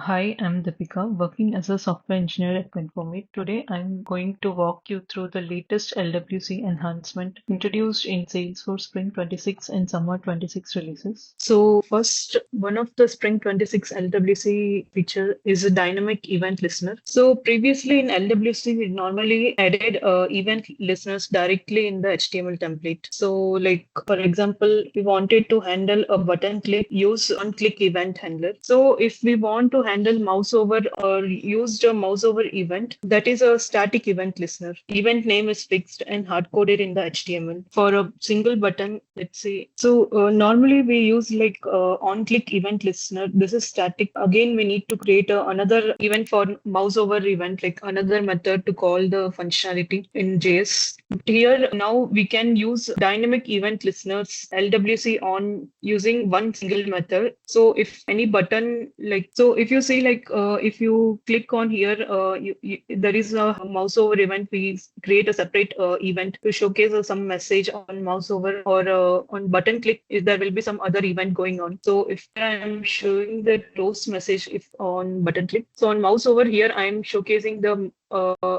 Hi, I'm Deepika, working as a software engineer at Winfomi. Today, I'm going to walk you through the latest LWC enhancement introduced in Salesforce Spring 26 and Summer 26 releases. So, first, one of the Spring 26 LWC feature is a dynamic event listener. So, previously in LWC, we normally added event listeners directly in the HTML template. So, like for example, we wanted to handle a button click, use on-click event handler. So, if we want to handle mouse over or used a mouse over event, that is a static event listener. Event name is fixed and hard coded in the HTML. For a single button, let's say. So normally we use like on click event listener. This is static. Again, we need to create another event for mouse over event, like another method to call the functionality in JS. Here now we can use dynamic event listeners LWC on using one single method. So if any button so if you see if you click on here, there is a mouse over event. We create a separate event to showcase some message on mouse over or on button click. There will be some other event going on. So if I'm showing the toast message if on button click, so on mouse over here, I'm showcasing the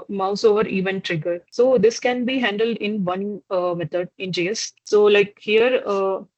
mouse over event trigger. So this can be handled in one method in JS. So like here,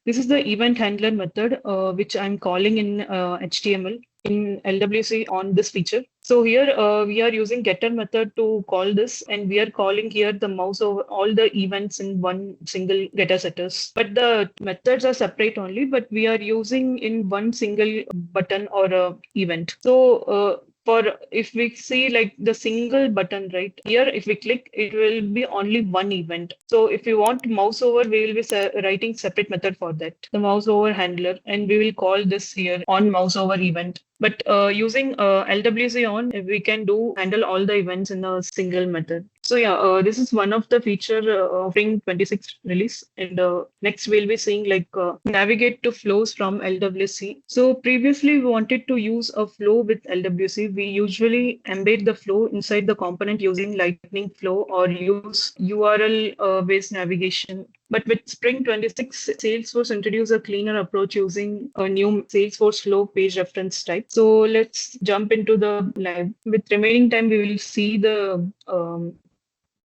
this is the event handler method, which I'm calling in HTML in LWC on this feature. So here we are using getter method to call this, and we are calling here the mouse over all the events in one single getter setters. But the methods are separate only, but we are using in one single button or event. So for if we see like the single button right here, if we click, it will be only one event. So if you want mouse over, we will be writing separate method for that, the mouse over handler, and we will call this here on mouse over event. But using LWC on, we can handle all the events in a single method. So yeah, this is one of the feature of Spring 26 release. And next we'll be seeing navigate to flows from LWC. So previously we wanted to use a flow with LWC. We usually embed the flow inside the component using Lightning Flow or use URL based navigation. But with Spring 26, Salesforce introduced a cleaner approach using a new Salesforce flow page reference type. So let's jump into the live. With remaining time, we will see the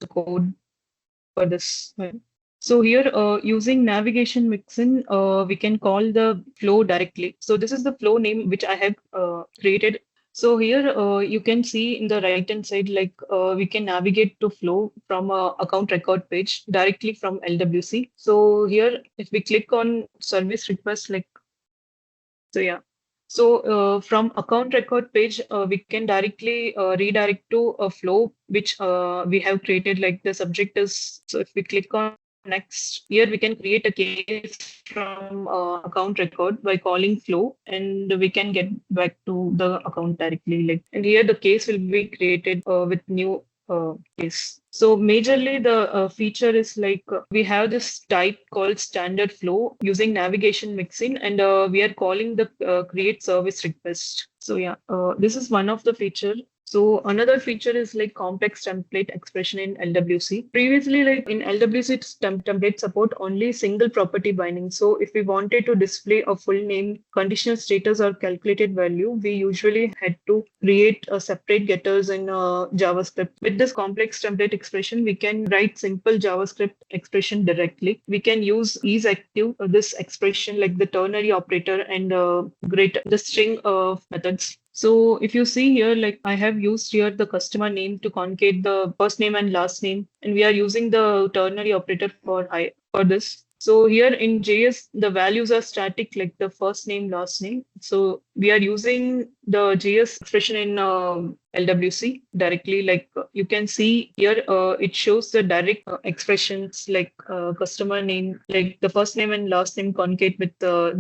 code for this. So here, using navigation mixin, we can call the flow directly. So this is the flow name which I have created. So here you can see in the right hand side, we can navigate to flow from a account record page directly from LWC. So here, if we click on service request, so yeah. So from account record page, we can directly redirect to a flow which we have created. Like the subject is. So if we click on next, here we can create a case from account record by calling flow, and we can get back to the account directly. And here the case will be created with new case. So majorly the feature is we have this type called standard flow using navigation mixing, and we are calling the create service request. So yeah, this is one of the feature. So another feature is complex template expression in LWC. Previously, in LWC, template support only single property binding. So if we wanted to display a full name, conditional status, or calculated value, we usually had to create a separate getters in JavaScript. With this complex template expression, we can write simple JavaScript expression directly. We can use isActive, this expression like the ternary operator and the string of methods. So if you see here, I have used here the customer name to concate the first name and last name, and we are using the ternary operator for this. So here in JS, the values are static, like the first name, last name. So we are using the JS expression in LWC directly. You can see here, it shows the direct expressions like customer name, like the first name and last name concate with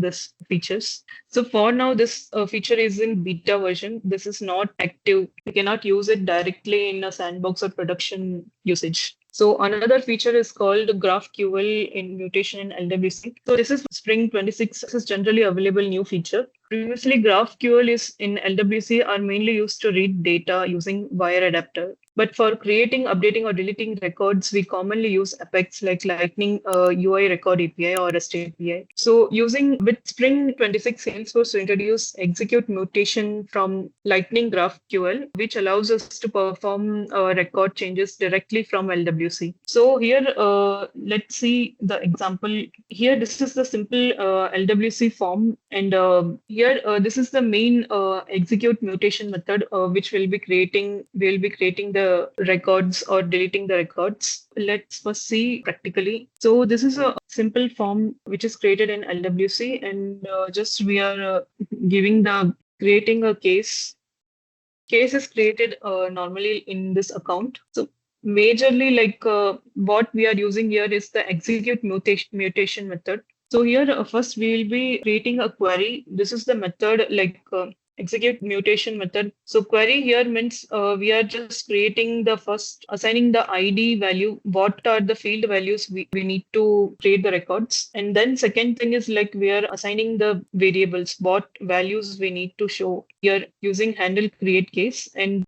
this features. So for now, this feature is in beta version. This is not active. You cannot use it directly in a sandbox or production usage. So another feature is called GraphQL in mutation in LWC. So this is Spring 26. This is generally available new feature. Previously, GraphQL is in LWC are mainly used to read data using wire adapter. But for creating, updating, or deleting records, we commonly use Apex like Lightning UI Record API or REST API. So using with Spring 26, Salesforce to introduce execute mutation from Lightning GraphQL, which allows us to perform record changes directly from LWC. So here, let's see the example. Here, this is the simple LWC form, and here this is the main execute mutation method, which will be creating. We'll be creating the records or deleting the records. Let's first see practically. So this is a simple form which is created in LWC, and just we are giving the creating a case. Case is created normally in this account. So majorly like what we are using here is the execute mutation method. So here first we will be creating a query. This is the method like execute mutation method. So query here means we are just creating the first assigning the ID value. What are the field values we need to create the records? And then second thing is like we are assigning the variables, what values we need to show here using handle create case and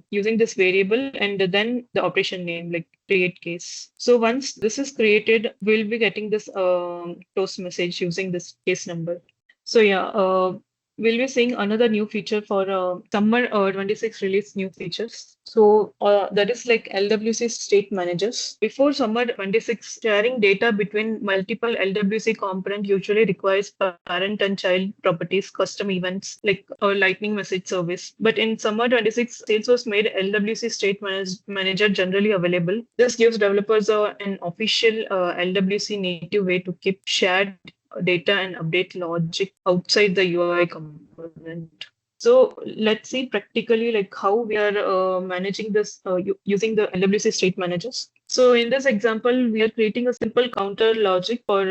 using this variable and then the operation name like create case. So once this is created, we'll be getting this toast message using this case number. So yeah, we'll be seeing another new feature for summer 26 release new features. So that is like LWC state managers. Before summer 26, sharing data between multiple LWC component usually requires parent and child properties, custom events like a lightning message service. But in summer 26, Salesforce made LWC state manager generally available. This gives developers an official LWC native way to keep shared data and update logic outside the UI component. So let's see practically like how we are managing this using the LWC state managers. So in this example, we are creating a simple counter logic for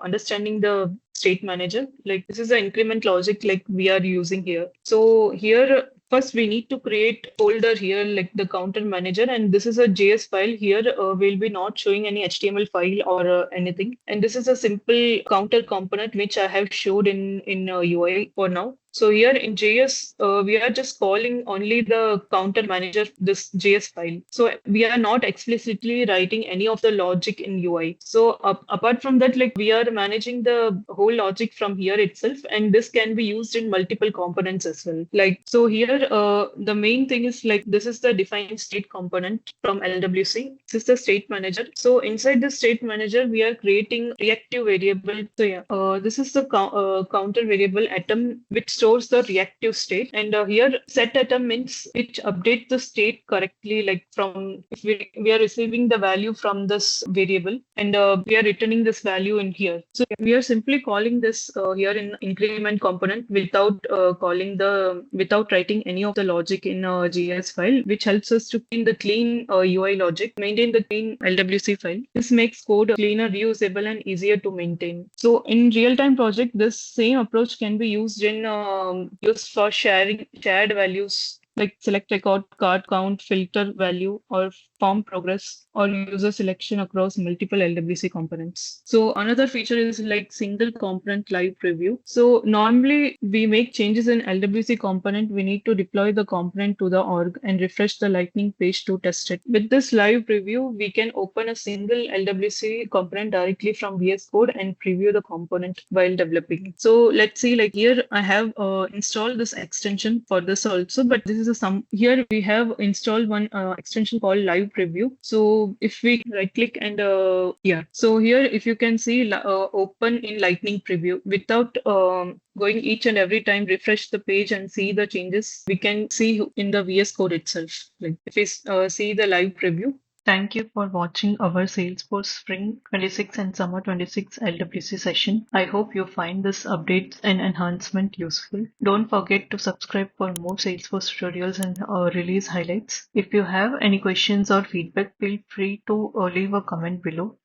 understanding the state manager. Like this is the increment logic like we are using here. So here first, we need to create folder here like the counter manager, and this is a JS file. Here we'll be not showing any HTML file or anything. And this is a simple counter component which I have showed in UI for now. So here in JS, we are just calling only the counter manager, this JS file. So we are not explicitly writing any of the logic in UI. So apart from that, like we are managing the whole logic from here itself, and this can be used in multiple components as well. Like so here, the main thing is like this is the defineState component from LWC. This is the state manager. So inside the state manager, we are creating reactive variable. So yeah, this is the counter variable atom which stores the reactive state, and here set atom means which updates the state correctly, like from if we are receiving the value from this variable and we are returning this value in here. So we are simply calling this here in increment component without without writing any of the logic in a JS file, which helps us to clean UI logic, maintain the clean LWC file. This makes code cleaner, reusable, and easier to maintain. So in real-time project, this same approach can be used in used for sharing shared values like select record, card count, filter value, or form progress, or user selection across multiple LWC components. So another feature is like single component live preview. So normally we make changes in LWC component, we need to deploy the component to the org and refresh the Lightning page to test it. With this live preview, we can open a single LWC component directly from VS Code and preview the component while developing. So let's see, like here I have installed this extension for this also, but this is here we have installed one extension called live preview. So if we right click and so here if you can see open in Lightning preview without going each and every time refresh the page and see the changes, we can see in the VS Code itself. Like if we see the live preview. Thank you for watching our Salesforce Spring 26 and Summer 26 LWC session. I hope you find this update and enhancement useful. Don't forget to subscribe for more Salesforce tutorials and release highlights. If you have any questions or feedback, feel free to leave a comment below.